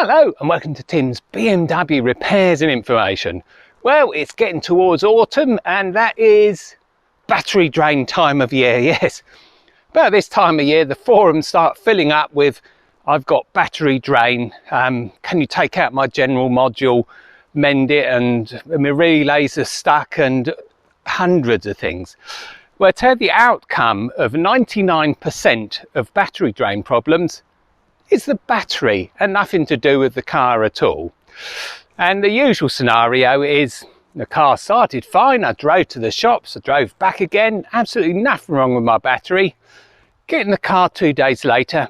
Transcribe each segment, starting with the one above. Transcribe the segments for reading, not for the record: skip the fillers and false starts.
Hello and welcome to Tim's BMW repairs and information. Well, it's getting towards autumn and that is battery drain time of year, yes. About this time of year the forums start filling up with I've got battery drain, can you take out my general module, mend it, and my relays are stuck, and hundreds of things. Well, to the outcome of 99% of battery drain problems is the battery and nothing to do with the car at all. And the usual scenario is the car started fine, I drove to the shops, I drove back again, absolutely nothing wrong with my battery. Get in the car 2 days later,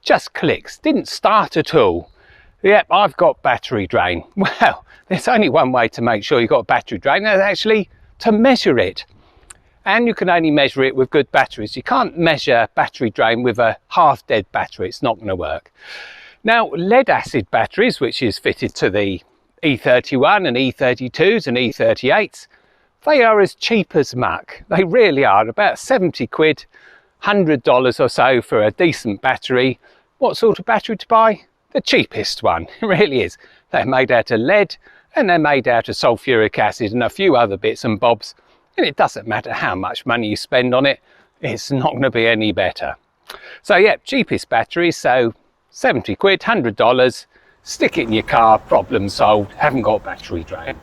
just clicks, didn't start at all. Yep, I've got battery drain. Well, there's only one way to make sure you've got battery drain, that's actually to measure it. And you can only measure it with good batteries. You can't measure battery drain with a half-dead battery. It's not going to work. Now, lead-acid batteries, which is fitted to the E31 and E32s and E38s, they are as cheap as muck. They really are. About 70 quid, $100 or so for a decent battery. What sort of battery to buy? The cheapest one. It really is. They're made out of lead and they're made out of sulfuric acid and a few other bits and bobs. And it doesn't matter how much money you spend on it, it's not going to be any better. So yeah, cheapest batteries, so 70 quid, $100, stick it in your car, problem solved, haven't got battery drain.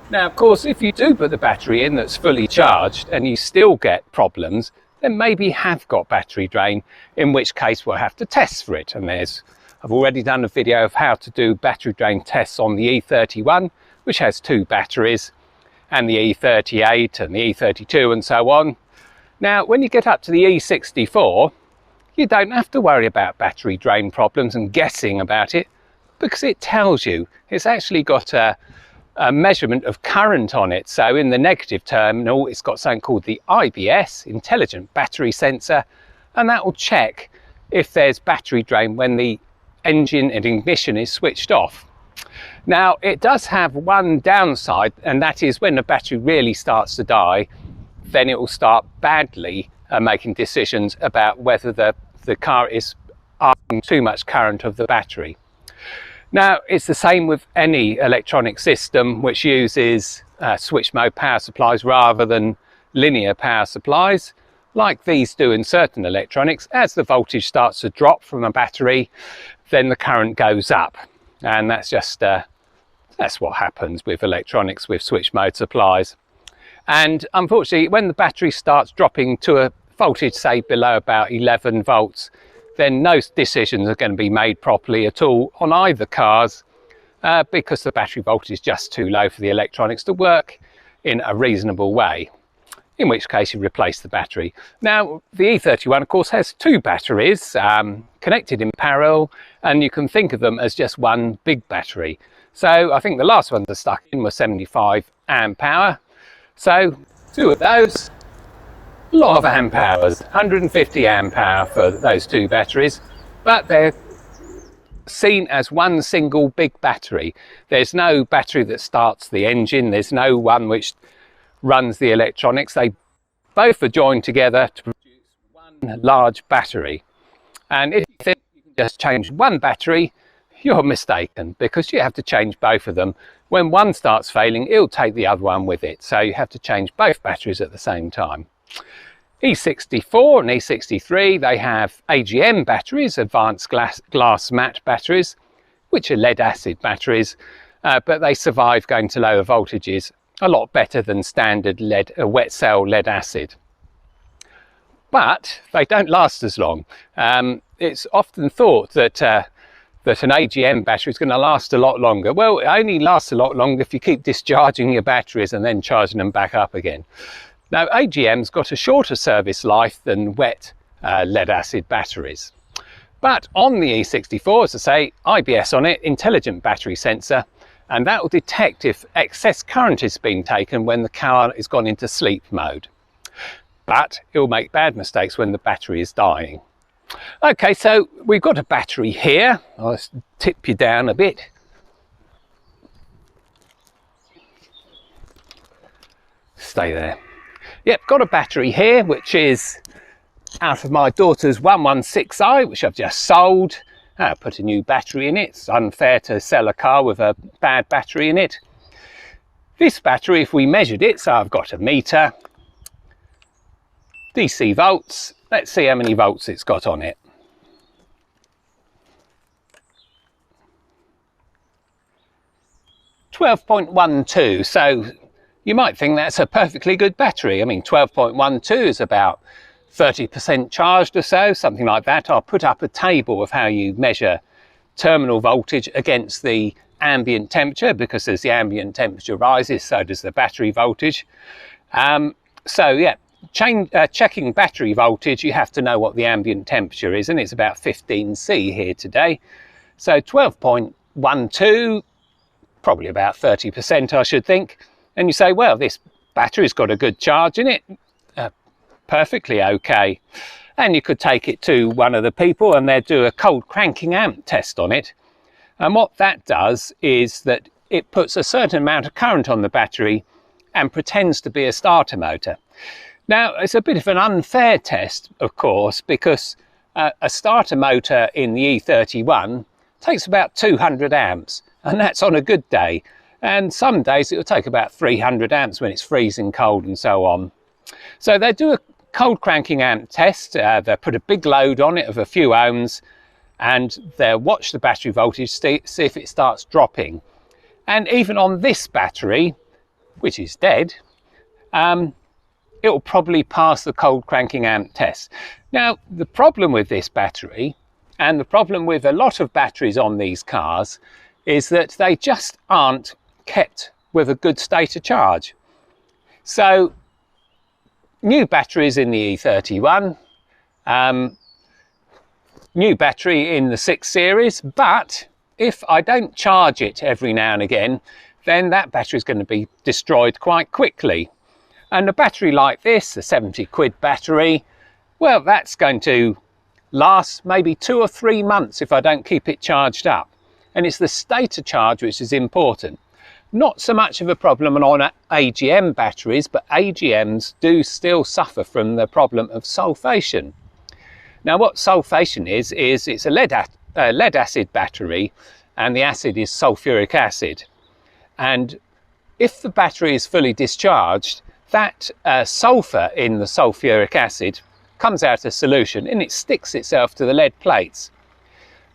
Now of course, if you do put the battery in that's fully charged and you still get problems, then maybe you have got battery drain, in which case we'll have to test for it. And I've already done a video of how to do battery drain tests on the E31, which has 2 batteries, and the E38 and the E32 and so on. Now when you get up to the E64 you don't have to worry about battery drain problems and guessing about it, because it tells you. It's actually got a measurement of current on it. So in the negative terminal it's got something called the IBS, Intelligent Battery Sensor, and that will check if there's battery drain when the engine and ignition is switched off. Now it does have one downside, and that is when the battery really starts to die, then it will start badly making decisions about whether the car is asking too much current of the battery. Now it's the same with any electronic system which uses switch mode power supplies rather than linear power supplies, like these do in certain electronics. As the voltage starts to drop from a battery, then the current goes up. And that's just that's what happens with electronics with switch mode supplies. And unfortunately when the battery starts dropping to a voltage say below about 11 volts, then no decisions are going to be made properly at all on either cars, because the battery voltage is just too low for the electronics to work in a reasonable way, in which case you replace the battery. Now the E31 of course has 2 batteries connected in parallel, and you can think of them as just one big battery. So I think the last one that stuck in was 75 amp hour. So 2 of those, a lot of amp hours, 150 amp hour for those 2 batteries, but they're seen as one single big battery. There's no battery that starts the engine, there's no one which runs the electronics. They both are joined together to produce one large battery. And if you think you can just change one battery, you're mistaken, because you have to change both of them. When one starts failing, it'll take the other one with it, so you have to change both batteries at the same time. E64 and E63, they have Agm batteries, advanced glass matte batteries, which are lead acid batteries, but they survive going to lower voltages a lot better than standard wet cell lead acid. But they don't last as long. It's often thought that an Agm battery is going to last a lot longer. Well, it only lasts a lot longer if you keep discharging your batteries and then charging them back up again. Now Agm's got a shorter service life than wet lead acid batteries. But on the E64, as I say, IBS on it, Intelligent Battery Sensor, and that will detect if excess current is being taken when the car has gone into sleep mode. But it will make bad mistakes when the battery is dying. Okay, so we've got a battery here. I'll just tip you down a bit. Stay there. Yep, got a battery here, which is out of my daughter's 116i, which I've just sold. Put a new battery in it. It's unfair to sell a car with a bad battery in it. This battery, if we measured it, so I've got a meter, DC volts, let's see how many volts it's got on it. 12.12, so you might think that's a perfectly good battery. I mean, 12.12 is about 30% charged or so, something like that. I'll put up a table of how you measure terminal voltage against the ambient temperature, because as the ambient temperature rises, so does the battery voltage. So yeah, checking battery voltage, you have to know what the ambient temperature is, and it's about 15C here today. So 12.12, probably about 30%, I should think. And you say, well, this battery's got a good charge in it, perfectly okay. And you could take it to one of the people and they'd do a cold cranking amp test on it. And what that does is that it puts a certain amount of current on the battery and pretends to be a starter motor. Now, it's a bit of an unfair test, of course, because a starter motor in the E31 takes about 200 amps, and that's on a good day. And some days it will take about 300 amps when it's freezing cold and so on. So they do a cold cranking amp test. They put a big load on it of a few ohms, and they'll watch the battery voltage, see if it starts dropping. And even on this battery, which is dead, it will probably pass the cold cranking amp test. Now, the problem with this battery, and the problem with a lot of batteries on these cars, is that they just aren't kept with a good state of charge. So, new batteries in the E31, new battery in the 6 Series, but if I don't charge it every now and again, then that battery is going to be destroyed quite quickly. And a battery like this, a 70 quid battery, well, that's going to last maybe 2 or 3 months if I don't keep it charged up. And it's the state of charge which is important. Not so much of a problem on Agm batteries, but Agms do still suffer from the problem of sulfation. Now, what sulfation is it's a lead acid battery, and the acid is sulfuric acid. And if the battery is fully discharged, that sulfur in the sulfuric acid comes out of solution and it sticks itself to the lead plates.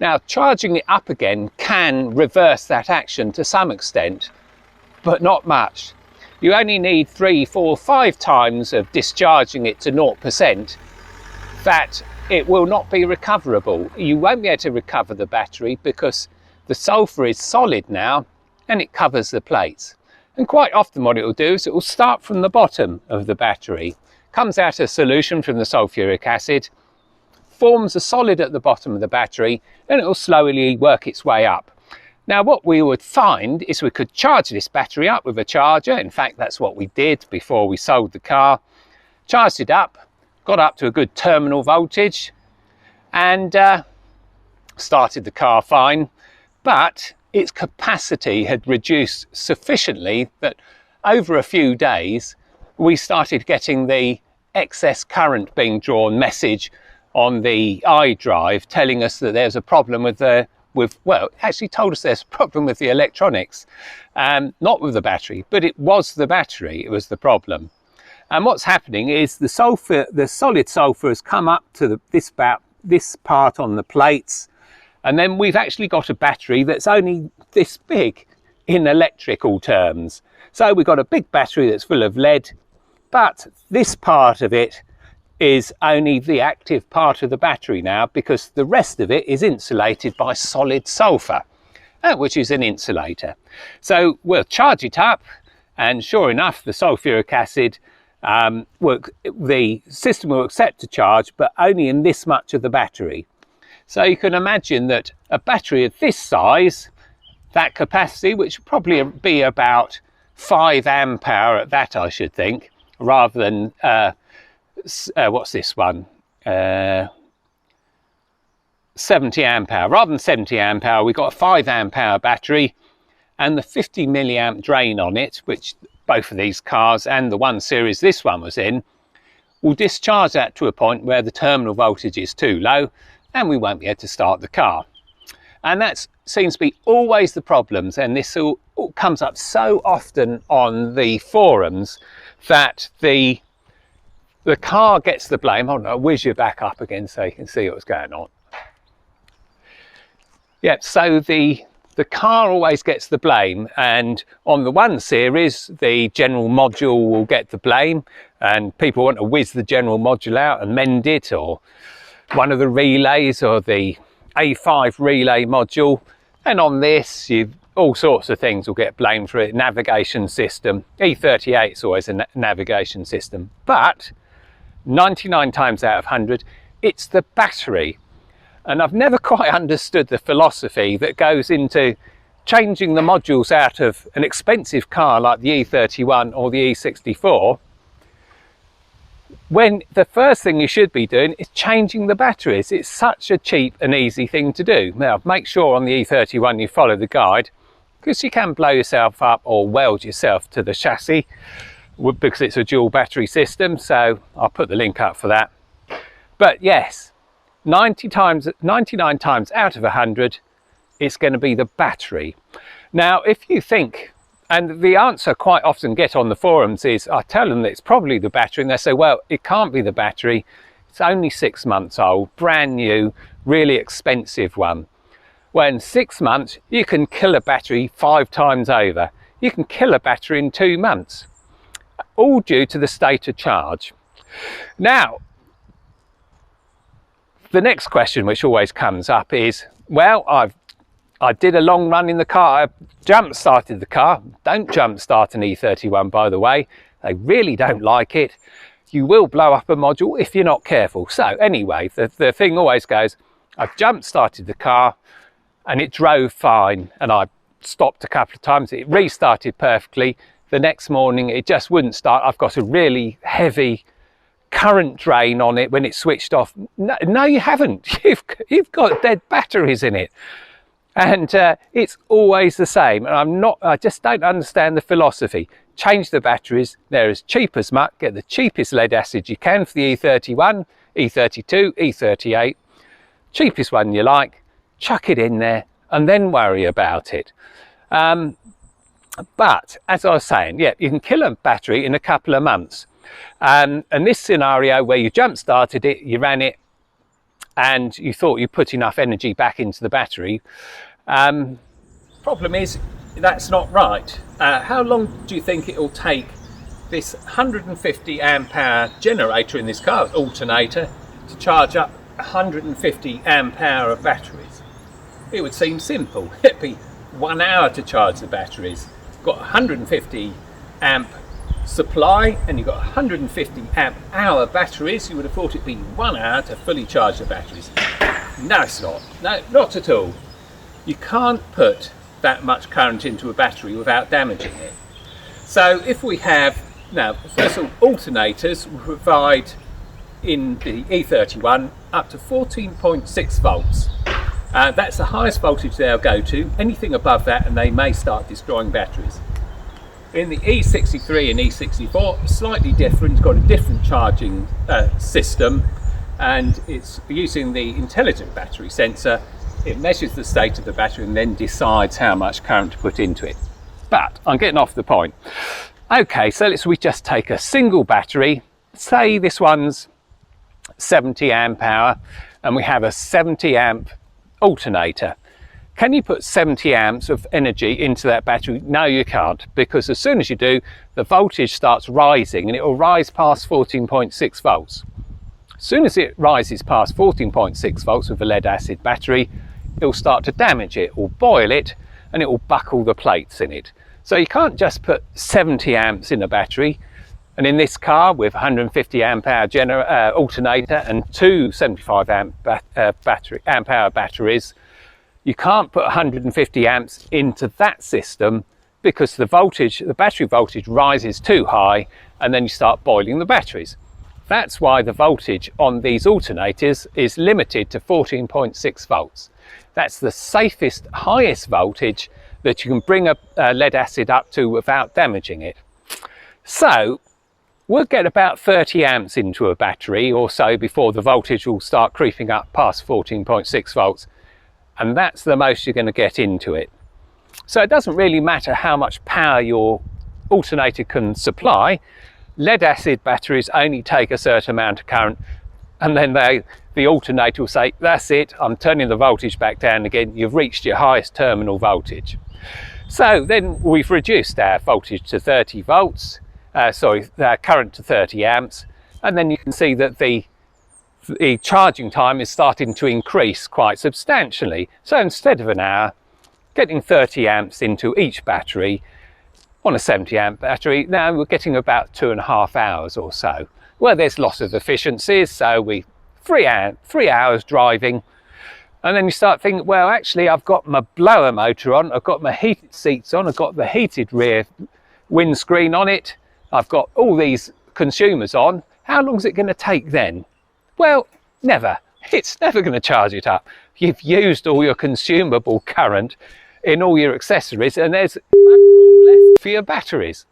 Now, charging it up again can reverse that action to some extent, but not much. You only need 3, 4, 5 times of discharging it to 0%, that it will not be recoverable. You won't be able to recover the battery because the sulfur is solid now and it covers the plates. And quite often what it will do is it will start from the bottom of the battery, comes out a solution from the sulfuric acid, forms a solid at the bottom of the battery, and it will slowly work its way up. Now, what we would find is we could charge this battery up with a charger. In fact, that's what we did before we sold the car. Charged it up, got up to a good terminal voltage, and started the car fine. But its capacity had reduced sufficiently that over a few days we started getting the excess current being drawn message on the iDrive telling us that there's a problem with the well, it actually told us there's a problem with the electronics, not with the battery, but it was the battery, it was the problem. And what's happening is the solid sulfur has come up to this part on the plates, and then we've actually got a battery that's only this big in electrical terms. So we've got a big battery that's full of lead, but this part of it is only the active part of the battery now, because the rest of it is insulated by solid sulfur, which is an insulator. So we'll charge it up, and sure enough, the sulfuric acid, the system will accept a charge, but only in this much of the battery. So you can imagine that a battery of this size, that capacity, which would probably be about 5 amp hour at that, I should think, rather than what's this one, 70 amp hour. Rather than 70 amp hour, we've got a 5 amp hour battery, and the 50 milliamp drain on it, which both of these cars and the 1 Series this one was in, will discharge that to a point where the terminal voltage is too low and we won't be able to start the car. And that seems to be always the problems, and this all comes up so often on the forums that the car gets the blame. Hold on, I'll whiz you back up again so you can see what's going on. Yeah, so the car always gets the blame, and on the 1 Series the general module will get the blame, and people want to whiz the general module out and mend it, or one of the relays, or the A5 relay module. And on this, all sorts of things will get blamed for it. Navigation system, E38 is always a navigation system, but 99 times out of 100 it's the battery. And I've never quite understood the philosophy that goes into changing the modules out of an expensive car like the E31 or the E64, when the first thing you should be doing is changing the batteries. It's such a cheap and easy thing to do. Now, make sure on the E31 you follow the guide, because you can blow yourself up or weld yourself to the chassis because it's a dual battery system. So I'll put the link up for that. But yes, 99 times out of 100, it's going to be the battery. Now, if you think, and the answer quite often get on the forums is, I tell them that it's probably the battery, and they say, well, it can't be the battery. It's only 6 months old, brand new, really expensive one. Well, in 6 months, you can kill a battery 5 times over. You can kill a battery in 2 months, all due to the state of charge. Now, the next question which always comes up is, well, I did a long run in the car, I jump started the car. Don't jump start an E31, by the way. They really don't like it. You will blow up a module if you're not careful. So anyway, the thing always goes, I've jump started the car and it drove fine, and I stopped a couple of times, it restarted perfectly. The next morning it just wouldn't start. I've got a really heavy current drain on it when it switched off. No, you haven't. You've got dead batteries in it. And it's always the same. And I just don't understand the philosophy. Change the batteries. They're as cheap as muck. Get the cheapest lead acid you can for the E31, E32, E38. Cheapest one you like. Chuck it in there and then worry about it. But as I was saying, yeah, you can kill a battery in a couple of months. And this scenario where you jump started it, you ran it, and you thought you put enough energy back into the battery. Problem is, that's not right. How long do you think it will take this 150 amp hour generator in this car, alternator, to charge up 150 amp hour of batteries? It would seem simple. It'd be 1 hour to charge the batteries. You've got 150 amp supply and you've got 150 amp hour batteries. You would have thought it'd be 1 hour to fully charge the batteries. No, it's not. No, not at all. You can't put that much current into a battery without damaging it. So if we have, now first of all, alternators will provide in the E31 up to 14.6 volts. That's the highest voltage they'll go to. Anything above that and they may start destroying batteries. In the E63 and E64, slightly different. It's got a different charging system, and it's using the intelligent battery sensor. It measures the state of the battery and then decides how much current to put into it. But I'm getting off the point. Okay, so we just take a single battery. Say this one's 70 amp hour and we have a 70 amp alternator. Can you put 70 amps of energy into that battery? No, you can't, because as soon as you do, the voltage starts rising and it will rise past 14.6 volts. As soon as it rises past 14.6 volts with a lead acid battery, it will start to damage it, or boil it, and it will buckle the plates in it. So you can't just put 70 amps in a battery. And in this car with 150 amp hour alternator and two 75 amp hour batteries, you can't put 150 amps into that system, because the battery voltage rises too high and then you start boiling the batteries. That's why the voltage on these alternators is limited to 14.6 volts. That's the safest, highest voltage that you can bring a lead acid up to without damaging it. So we'll get about 30 amps into a battery or so before the voltage will start creeping up past 14.6 volts. and that's the most you're going to get into it. So it doesn't really matter how much power your alternator can supply. Lead acid batteries only take a certain amount of current, and then the alternator will say, that's it, I'm turning the voltage back down again, you've reached your highest terminal voltage. So then we've reduced our voltage to 30 volts, current to 30 amps, and then you can see that the charging time is starting to increase quite substantially. So instead of an hour, getting 30 amps into each battery on a 70 amp battery, now we're getting about 2.5 hours or so. Well, there's loss of efficiencies, so we 3 hours driving, and then you start thinking, well, actually I've got my blower motor on, I've got my heated seats on, I've got the heated rear windscreen on it, I've got all these consumers on. How long is it going to take then? Well, never. It's never going to charge it up. You've used all your consumable current in all your accessories, and there's all left for your batteries.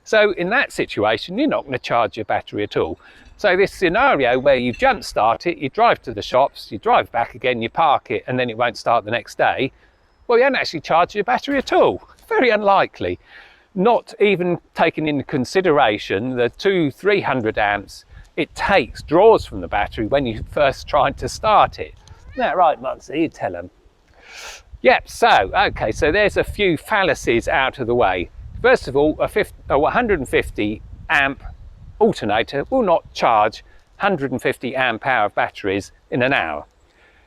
So in that situation, you're not going to charge your battery at all. So this scenario where you jump start it, you drive to the shops, you drive back again, you park it, and then it won't start the next day, well, you haven't actually charged your battery at all. Very unlikely. Not even taking into consideration the 200-300 amps it draws from the battery when you first tried to start it. Isn't that right, Muncie? You tell them. Yep, so, okay, so there's a few fallacies out of the way. First of all, a 150 amp alternator will not charge 150 amp hour batteries in an hour.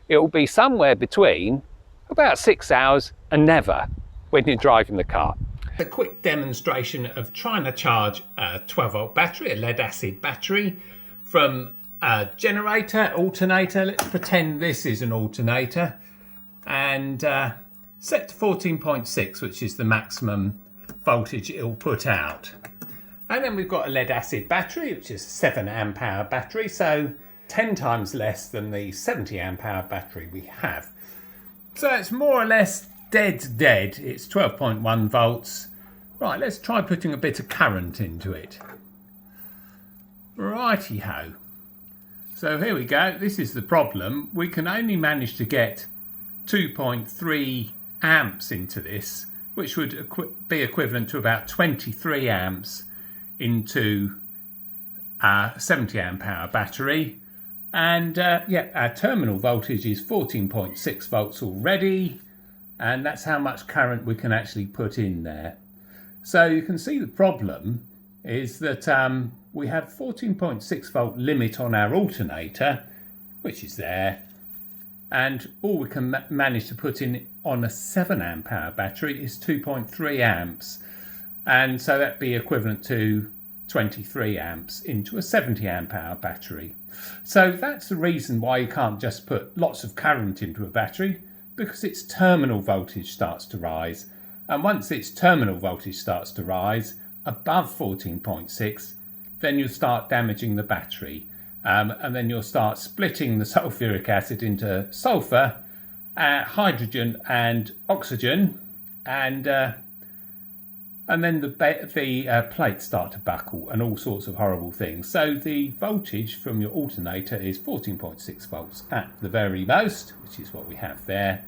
It will be somewhere between about 6 hours and never when you're driving the car. A quick demonstration of trying to charge a 12 volt battery, a lead acid battery, from a generator, alternator. Let's pretend this is an alternator, and set to 14.6, which is the maximum voltage it will put out. And then we've got a lead acid battery, which is a 7 amp hour battery, so 10 times less than the 70 amp hour battery we have. So it's more or less dead. It's 12.1 volts. Right, let's try putting a bit of current into it. Righty-ho. So here we go. This is the problem. We can only manage to get 2.3 amps into this, which would be equivalent to about 23 amps into a 70 amp hour battery. And yeah, our terminal voltage is 14.6 volts already, and that's how much current we can actually put in there. So you can see the problem is that we have 14.6 volt limit on our alternator, which is there, and all we can manage to put in on a 7 amp hour battery is 2.3 amps, and so that'd be equivalent to 23 amps into a 70 amp hour battery. So that's the reason why you can't just put lots of current into a battery, because its terminal voltage starts to rise, and once its terminal voltage starts to rise above 14.6, then you'll start damaging the battery, and then you'll start splitting the sulfuric acid into sulfur, hydrogen and oxygen, and then the plates start to buckle and all sorts of horrible things. So the voltage from your alternator is 14.6 volts at the very most, which is what we have there.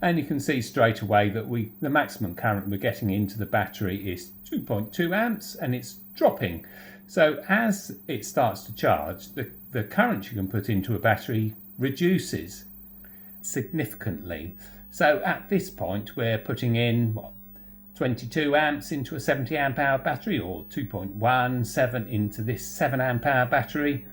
And you can see straight away that the maximum current we're getting into the battery is 2.2 amps, and it's dropping. So as it starts to charge, the current you can put into a battery reduces significantly. So at this point we're putting in 22 amps into a 70 amp hour battery, or 2.17 into this 7 amp hour battery.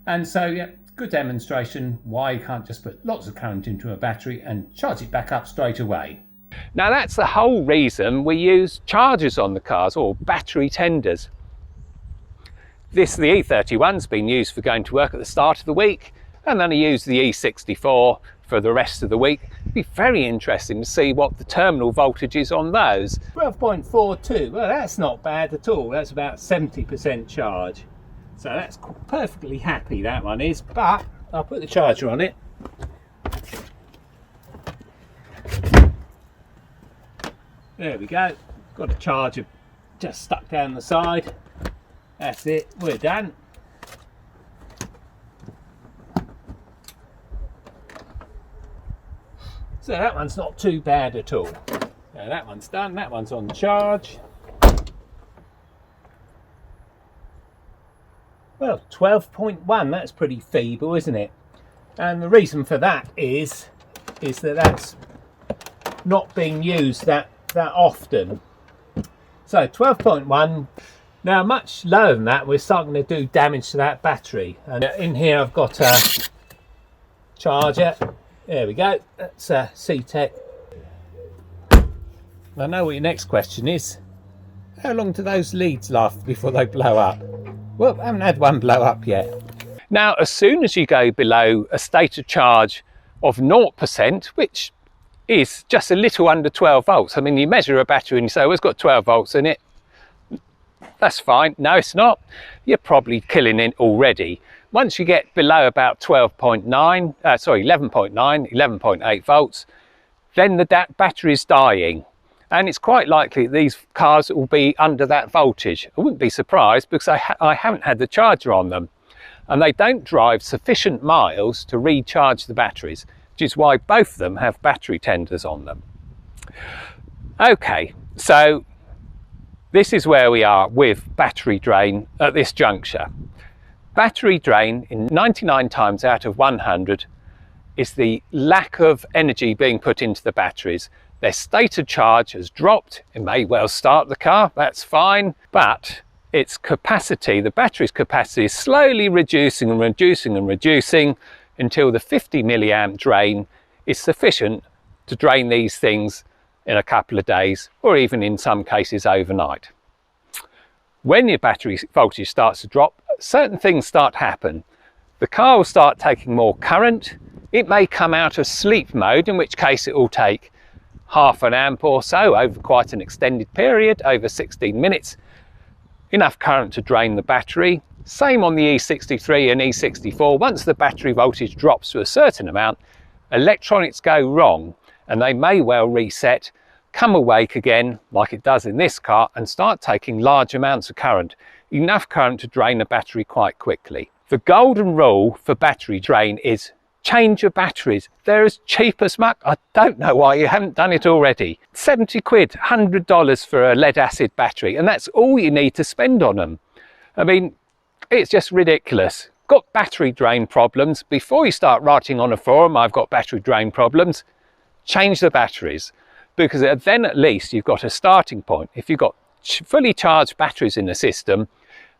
And so yeah, good demonstration why you can't just put lots of current into a battery and charge it back up straight away. Now that's the whole reason we use chargers on the cars, or battery tenders. The E31's been used for going to work at the start of the week, and then I use the E64 for the rest of the week. It'd be very interesting to see what the terminal voltage is on those. 12.42, well that's not bad at all, that's about 70% charge. So that's perfectly happy, that one is, but I'll put the charger on it. There we go, got a charger just stuck down the side. That's it, we're done. So that one's not too bad at all. Now that one's done, that one's on charge. Well, 12.1, that's pretty feeble, isn't it? And the reason for that is that that's not being used that often. So 12.1. Now much lower than that, we're starting to do damage to that battery. And in here I've got a charger. There we go. That's a C-Tech. I know what your next question is. How long do those leads last before they blow up? Well, I haven't had one blow up yet. Now, as soon as you go below a state of charge of 0%, which is just a little under 12 volts. I mean, you measure a battery and you say, well, it's got 12 volts in it. That's fine. No, it's not. You're probably killing it already. Once you get below about 11.9, 11.8 volts, then the battery is dying. And it's quite likely that these cars will be under that voltage. I wouldn't be surprised because I haven't had the charger on them. And they don't drive sufficient miles to recharge the batteries, which is why both of them have battery tenders on them. Okay, so this is where we are with battery drain at this juncture. Battery drain in 99 times out of 100 is the lack of energy being put into the batteries. Their state of charge has dropped. It may well start the car, that's fine, but its capacity, the battery's capacity, is slowly reducing and reducing and reducing until the 50 milliamp drain is sufficient to drain these things in a couple of days, or even in some cases overnight. When your battery voltage starts to drop, certain things start to happen. The car will start taking more current. It may come out of sleep mode, in which case it will take half an amp or so over quite an extended period, over 16 minutes, enough current to drain the battery. Same on the E63 and E64. Once the battery voltage drops to a certain amount, electronics go wrong and they may well reset, come awake again like it does in this car, and start taking large amounts of current, enough current to drain a battery quite quickly. The golden rule for battery drain is change your batteries. They're as cheap as muck. I don't know why you haven't done it already. 70 quid, $100 for a lead acid battery, and that's all you need to spend on them. I mean, it's just ridiculous. Got battery drain problems? Before you start writing on a forum, I've got battery drain problems, change the batteries, because then at least you've got a starting point. If you've got fully charged batteries in the system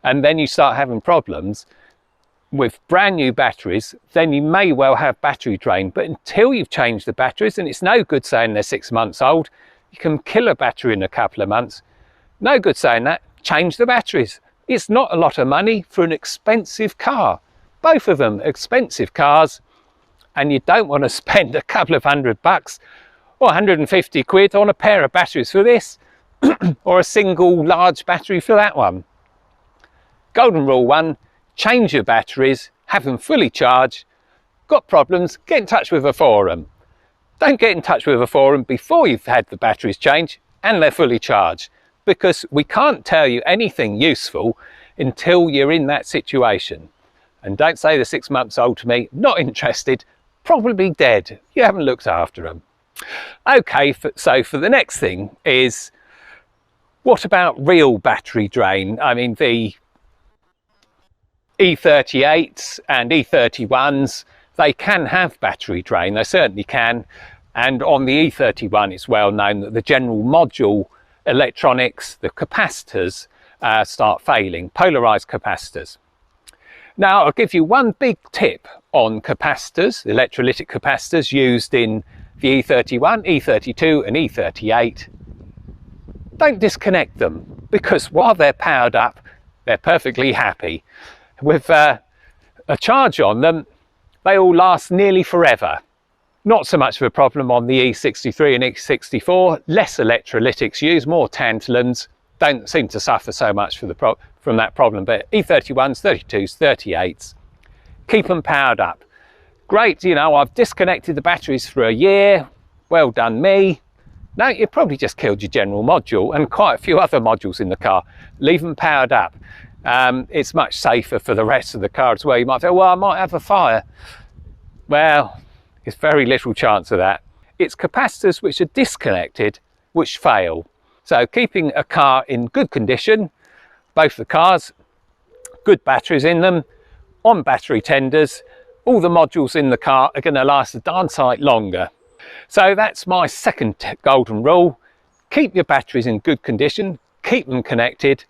and then you start having problems with brand new batteries, then you may well have battery drain. But until you've changed the batteries, and it's no good saying they're 6 months old, you can kill a battery in a couple of months. No good saying that. Change the batteries. It's not a lot of money for an expensive car. Both of them expensive cars, and you don't want to spend a couple of $100 or 150 quid on a pair of batteries for this or a single large battery for that one. Golden rule 1, change your batteries, have them fully charged. Got problems, get in touch with a forum. Don't get in touch with a forum before you've had the batteries changed and they're fully charged, because we can't tell you anything useful until you're in that situation. And don't say they're 6 months old to me, not interested, probably dead. You haven't looked after them. Okay, so for the next thing is, what about real battery drain? I mean, the E38s and E31s, they can have battery drain, they certainly can. And on the E31, it's well known that the general module electronics, the capacitors, start failing, polarized capacitors. Now, I'll give you one big tip on capacitors, the electrolytic capacitors used in the E31, E32 and E38. Don't disconnect them, because while they're powered up, they're perfectly happy. With a charge on them, they all last nearly forever. Not so much of a problem on the E63 and E64, less electrolytics used, more tantalums, don't seem to suffer so much from that problem, but E31s, 32s, 38s, keep them powered up. Great, you know, I've disconnected the batteries for a year, well done me. No, you probably just killed your general module and quite a few other modules in the car. Leave them powered up. It's much safer for the rest of the car as well. You might think, well, I might have a fire. Well, there's very little chance of that. it's capacitors which are disconnected which fail. So keeping a car in good condition, both the cars, good batteries in them, on battery tenders, all the modules in the car are going to last a darn sight longer. So that's my second golden rule. Keep your batteries in good condition, keep them connected,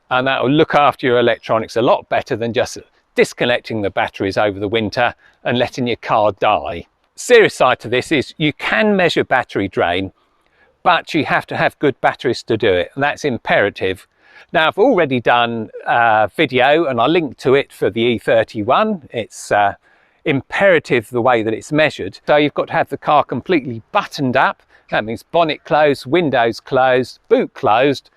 and that will look after your electronics a lot better than just disconnecting the batteries over the winter and letting your car die. Serious side to this is you can measure battery drain, but you have to have good batteries to do it, and that's imperative. Now, I've already done a video and I'll link to it for the E31. It's imperative the way that it's measured. So you've got to have the car completely buttoned up. That means bonnet closed, windows closed, boot closed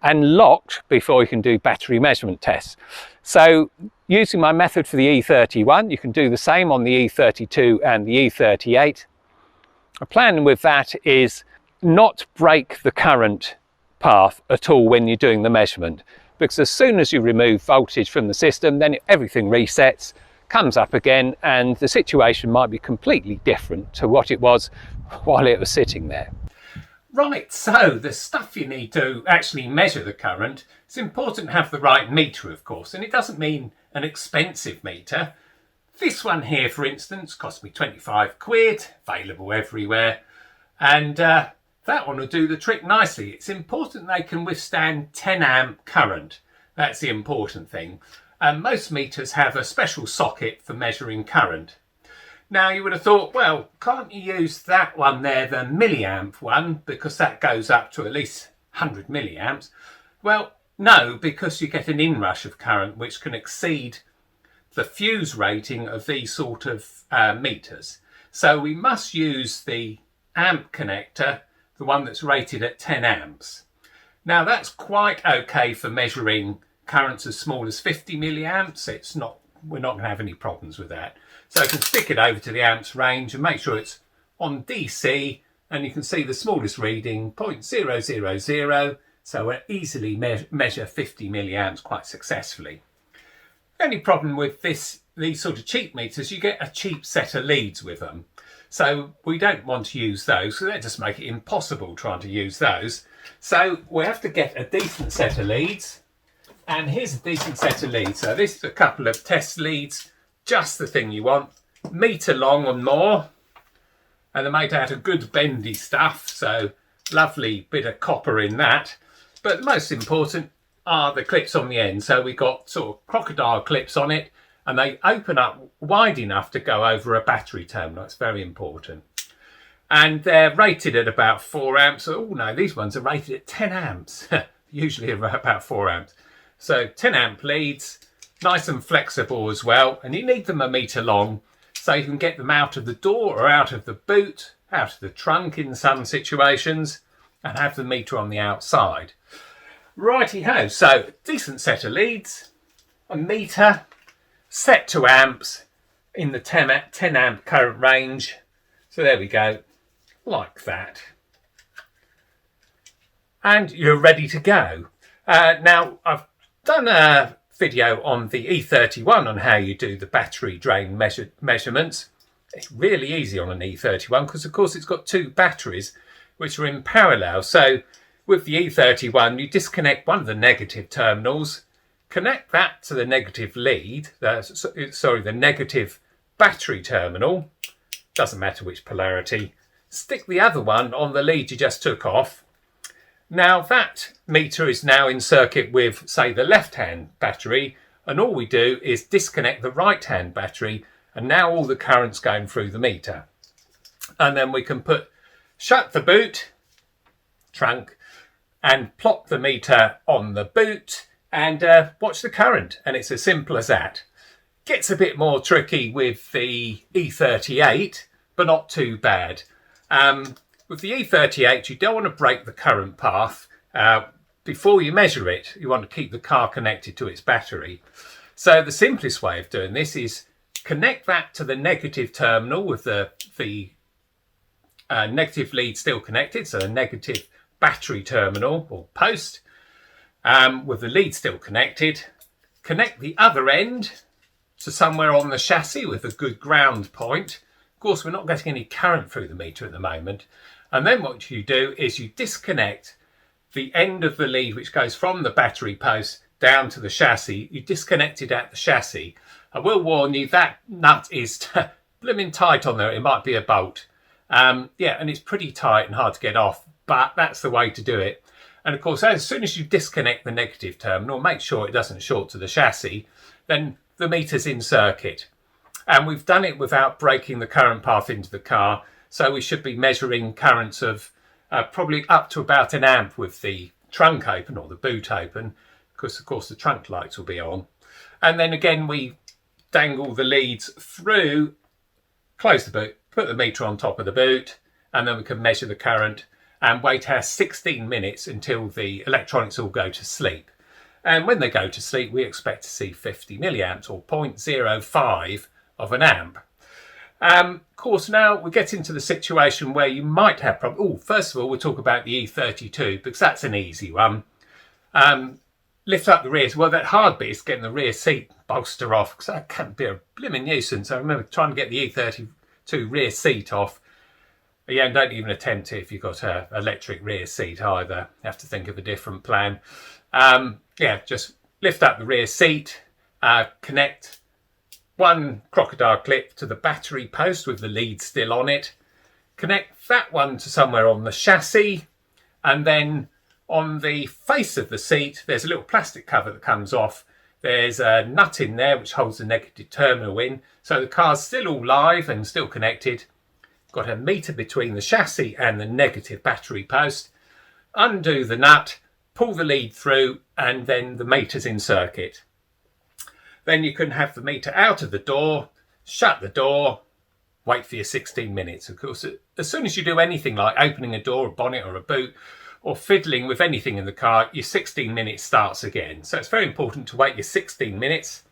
and locked before you can do battery measurement tests. So using my method for the E31, you can do the same on the E32 and the E38. The plan with that is not break the current path at all when you're doing the measurement, because as soon as you remove voltage from the system, then everything resets, comes up again, and the situation might be completely different to what it was while it was sitting there. Right, so the stuff you need to actually measure the current, it's important to have the right meter, of course, and it doesn't mean an expensive meter. This one here, for instance, cost me 25 quid, available everywhere, and that one will do the trick nicely. It's important they can withstand 10 amp current. That's the important thing. Most meters have a special socket for measuring current. Now you would have thought, well, can't you use that one there, the milliamp one, because that goes up to at least 100 milliamps? Well, no, because you get an inrush of current which can exceed the fuse rating of these sort of meters. So we must use the amp connector, the one that's rated at 10 amps. Now that's quite okay for measuring currents as small as 50 milliamps. We're not going to have any problems with that. So you can stick it over to the amps range and make sure it's on DC, and you can see the smallest reading, 0.000, so we'll easily measure 50 milliamps quite successfully. The only problem with these sort of cheap meters, you get a cheap set of leads with them. So we don't want to use those, so that just make it impossible trying to use those. So we have to get a decent set of leads, and here's a decent set of leads. So this is a couple of test leads, just the thing you want, metre long and more, and they're made out of good bendy stuff, so lovely bit of copper in that. But the most important are the clips on the end. So we've got sort of crocodile clips on it, and they open up wide enough to go over a battery terminal. It's very important. And they're rated at about 4 amps. Oh no, these ones are rated at 10 amps, usually about 4 amps. So 10 amp leads, nice and flexible as well. And you need them a metre long, so you can get them out of the door or out of the boot, out of the trunk in some situations, and have the meter on the outside. Righty-ho, so decent set of leads, a meter, set to amps in the 10 amp current range. So there we go, like that. And you're ready to go. Now, I've done a video on the E31 on how you do the battery drain measurements. It's really easy on an E31 because, of course, it's got 2 batteries which are in parallel. So with the E31, you disconnect one of the negative terminals, connect that to the negative lead, the negative battery terminal, doesn't matter which polarity, stick the other one on the lead you just took off. Now that meter is now in circuit with, say, the left-hand battery, and all we do is disconnect the right-hand battery, and now all the current's going through the meter. And then we can shut the boot, trunk, and plop the meter on the boot and watch the current, and it's as simple as that. Gets a bit more tricky with the E38, but not too bad. With the E38, you don't want to break the current path before you measure it. You want to keep the car connected to its battery. So the simplest way of doing this is connect that to the negative terminal with the negative lead still connected, so a negative battery terminal or post with the lead still connected. Connect the other end to somewhere on the chassis with a good ground point. course, we're not getting any current through the meter at the moment. And then what you do is you disconnect the end of the lead which goes from the battery post down to the chassis. You disconnect it at the chassis. I will warn you that nut is blooming tight on there. It might be a bolt. Yeah, and it's pretty tight and hard to get off, but that's the way to do it. And of course, as soon as you disconnect the negative terminal, make sure it doesn't short to the chassis, then the meter's in circuit. And we've done it without breaking the current path into the car. So we should be measuring currents of probably up to about 1 amp with the trunk open or the boot open, because of course the trunk lights will be on. And then again, we dangle the leads through, close the boot, put the meter on top of the boot, and then we can measure the current and wait our 16 minutes until the electronics all go to sleep. And when they go to sleep, we expect to see 50 milliamps or 0.05 of an amp. Of course, now we get into the situation where you might have problems. Oh, first of all, we'll talk about the E32 because that's an easy one. Lift up the rear. Well, that hard bit is getting the rear seat bolster off because that can be a blooming nuisance. I remember trying to get the E32 rear seat off. Yeah, and don't even attempt it if you've got an electric rear seat either. You have to think of a different plan. Yeah, just lift up the rear seat, connect one crocodile clip to the battery post with the lead still on it, connect that one to somewhere on the chassis, and then on the face of the seat there's a little plastic cover that comes off. There's a nut in there which holds the negative terminal in, so the car's still all live and still connected. Got a meter between the chassis and the negative battery post. Undo the nut, pull the lead through, and then the meter's in circuit. Then you can have the meter out of the door, shut the door, wait for your 16 minutes. Of course, as soon as you do anything like opening a door, a bonnet or a boot, or fiddling with anything in the car, your 16 minutes starts again. So it's very important to wait your 16 minutes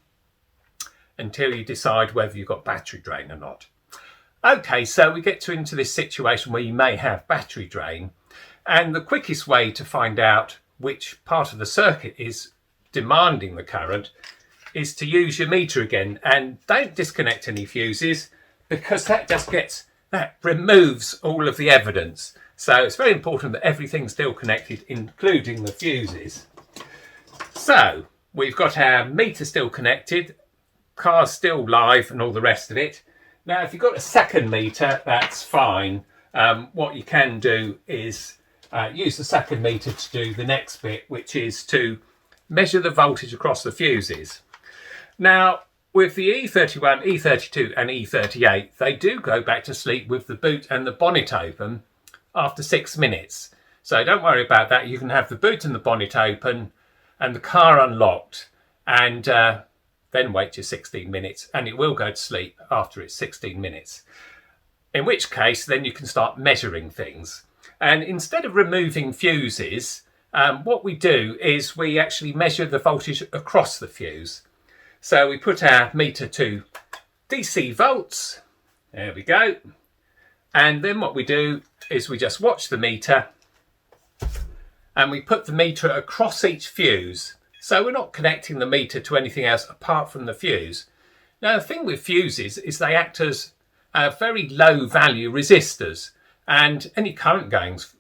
until you decide whether you've got battery drain or not. Okay, so we get into this situation where you may have battery drain, and the quickest way to find out which part of the circuit is demanding the current is to use your meter again, and don't disconnect any fuses because that removes all of the evidence. So it's very important that everything's still connected, including the fuses. So we've got our meter still connected, car's still live and all the rest of it. Now, if you've got a second meter, that's fine. What you can do is use the second meter to do the next bit, which is to measure the voltage across the fuses. Now, with the E31, E32 and E38, they do go back to sleep with the boot and the bonnet open after 6 minutes. So don't worry about that. You can have the boot and the bonnet open and the car unlocked, and then wait your 16 minutes, and it will go to sleep after its 16 minutes. In which case, then you can start measuring things. And instead of removing fuses, what we do is we actually measure the voltage across the fuse. So we put our meter to DC volts. There we go. And then what we do is we just watch the meter and we put the meter across each fuse. So we're not connecting the meter to anything else apart from the fuse. Now, the thing with fuses is they act as very low value resistors, and any current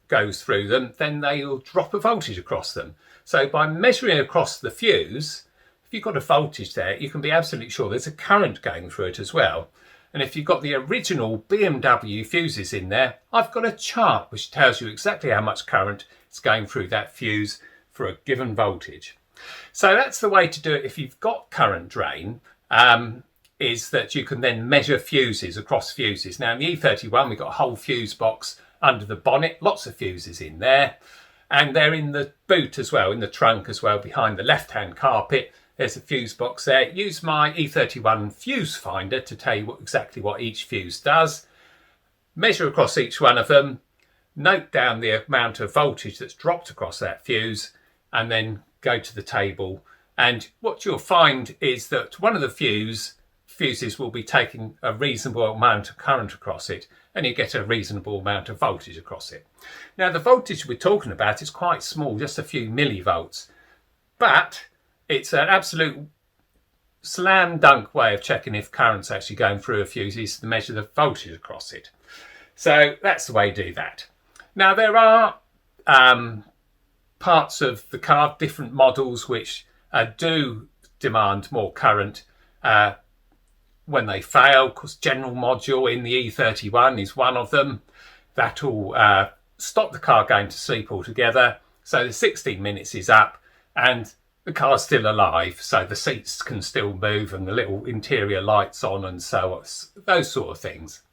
goes through them, then they'll drop a voltage across them. So by measuring across the fuse, if you've got a voltage there, you can be absolutely sure there's a current going through it as well. And if you've got the original BMW fuses in there, I've got a chart which tells you exactly how much current is going through that fuse for a given voltage. So that's the way to do it if you've got current drain, is that you can then measure fuses across fuses. Now in the E31 we've got a whole fuse box under the bonnet, lots of fuses in there, and they're in the boot as well, in the trunk as well, behind the left-hand carpet. There's a fuse box there. Use my E31 fuse finder to tell you exactly what each fuse does. Measure across each one of them, note down the amount of voltage that's dropped across that fuse, and then go to the table. And what you'll find is that one of the fuses will be taking a reasonable amount of current across it, and you get a reasonable amount of voltage across it. Now the voltage we're talking about is quite small, just a few millivolts, but it's an absolute slam dunk way of checking if current's actually going through a fuse is to measure the voltage across it. So that's the way you do that. Now there are parts of the car, different models, which do demand more current when they fail. Of course, general module in the E31 is one of them. That'll stop the car going to sleep altogether. So the 16 minutes is up and the car's still alive, so the seats can still move and the little interior lights on and so on, those sort of things.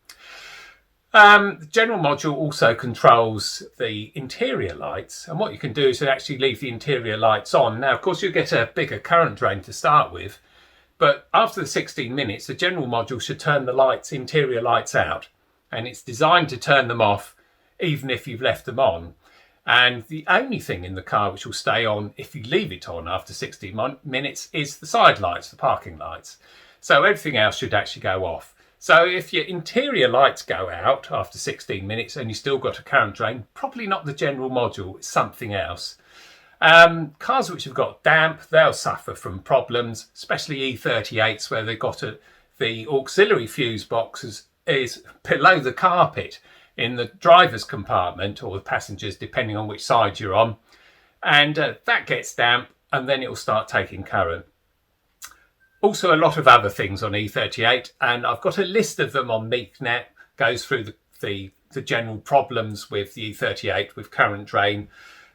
The general module also controls the interior lights, and what you can do is to actually leave the interior lights on. Now, of course, you get a bigger current drain to start with, but after the 16 minutes, the general module should turn the interior lights out, and it's designed to turn them off even if you've left them on. And the only thing in the car which will stay on if you leave it on after 60 minutes is the side lights, the parking lights. So everything else should actually go off. So if your interior lights go out after 16 minutes and you still got a current drain, probably not the general module, it's something else. Cars which have got damp, they'll suffer from problems, especially E38s where they've got the auxiliary fuse box is below the carpet in the driver's compartment, or the passengers, depending on which side you're on, and that gets damp and then it will start taking current. Also a lot of other things on E38, and I've got a list of them on MeekNet, goes through the general problems with the E38 with current drain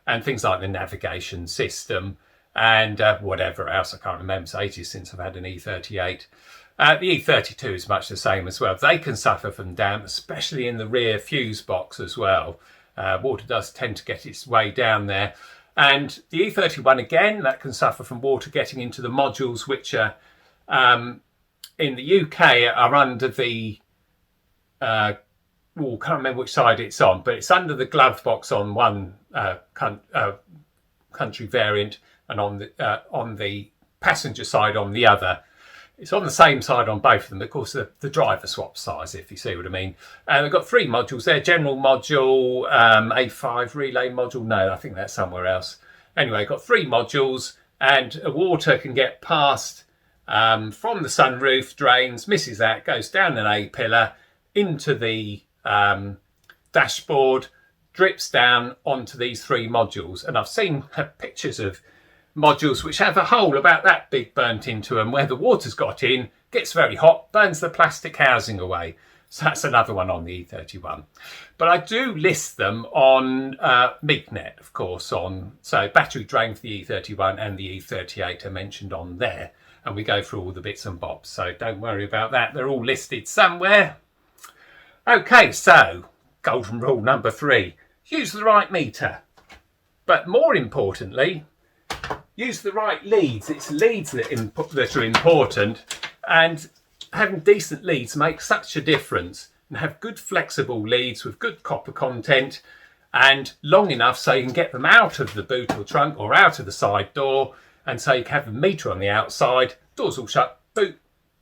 and things like the navigation system and whatever else. I can't remember, it's ages since I've had an E38. The E32 is much the same as well. They can suffer from damp, especially in the rear fuse box as well. Water does tend to get its way down there. And the E31 again, that can suffer from water getting into the modules which are in the UK are under the can't remember which side it's on, but it's under the glove box on one country variant and on the passenger side on the other. It's on the same side on both of them. Of course, the driver swaps size, if you see what I mean. And they've got three modules there. General module, A5, relay module. No, I think that's somewhere else. Anyway, got three modules, and water can get past from the sunroof, drains, misses that, goes down an A-pillar into the dashboard, drips down onto these three modules. And I've seen pictures of modules which have a hole about that big burnt into them where the water's got in, gets very hot, burns the plastic housing away. So that's another one on the E31. But I do list them on MeekNet, of course, so battery drain for the E31 and the E38 are mentioned on there. And we go through all the bits and bobs, so don't worry about that. They're all listed somewhere. Okay, so golden rule number 3, use the right meter. But more importantly, use the right leads. It's leads that are important, and having decent leads makes such a difference. And have good flexible leads with good copper content and long enough so you can get them out of the boot or trunk or out of the side door, and so you can have the meter on the outside, doors all shut, boot,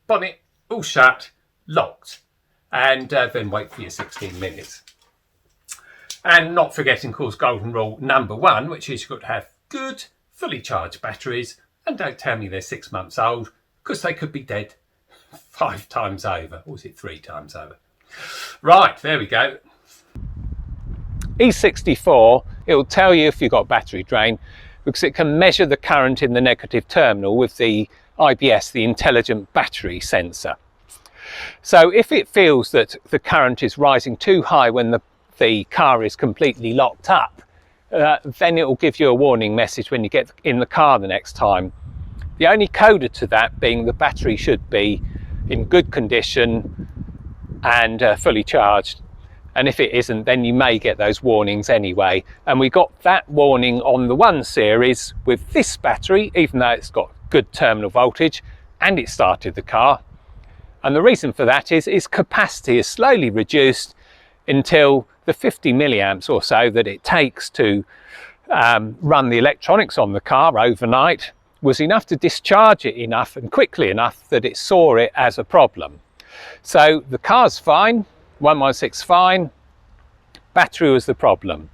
bonnet all shut, locked, and then wait for your 16 minutes. And not forgetting, of course, golden rule number 1, which is you've got to have good fully charged batteries, and don't tell me they're 6 months old, because they could be dead 5 times over, or was it 3 times over? Right, there we go. E64, it will tell you if you've got battery drain, because it can measure the current in the negative terminal with the IBS, the Intelligent Battery Sensor. So if it feels that the current is rising too high when the car is completely locked up, then it will give you a warning message when you get in the car the next time. The only coder to that being the battery should be in good condition and fully charged. And if it isn't, then you may get those warnings anyway. And we got that warning on the 1 series with this battery, even though it's got good terminal voltage and it started the car. And the reason for that is capacity is slowly reduced until the 50 milliamps or so that it takes to run the electronics on the car overnight was enough to discharge it enough and quickly enough that it saw it as a problem. So the car's fine, 116 fine, battery was the problem.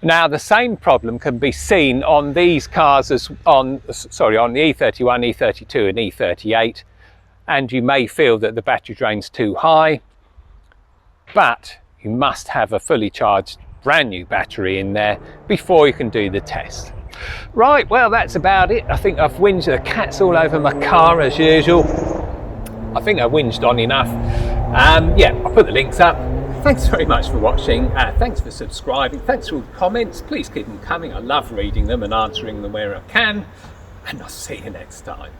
Now the same problem can be seen on these cars as on the E31, E32 and E38, and you may feel that the battery drain's too high, but you must have a fully charged brand new battery in there before you can do the test. Right, well that's about it. I think I've whinged, the cat's all over my car as usual. I think I whinged on enough. Yeah, I'll put the links up. Thanks very much for watching. Thanks for subscribing. Thanks for all the comments. Please keep them coming. I love reading them and answering them where I can. And I'll see you next time.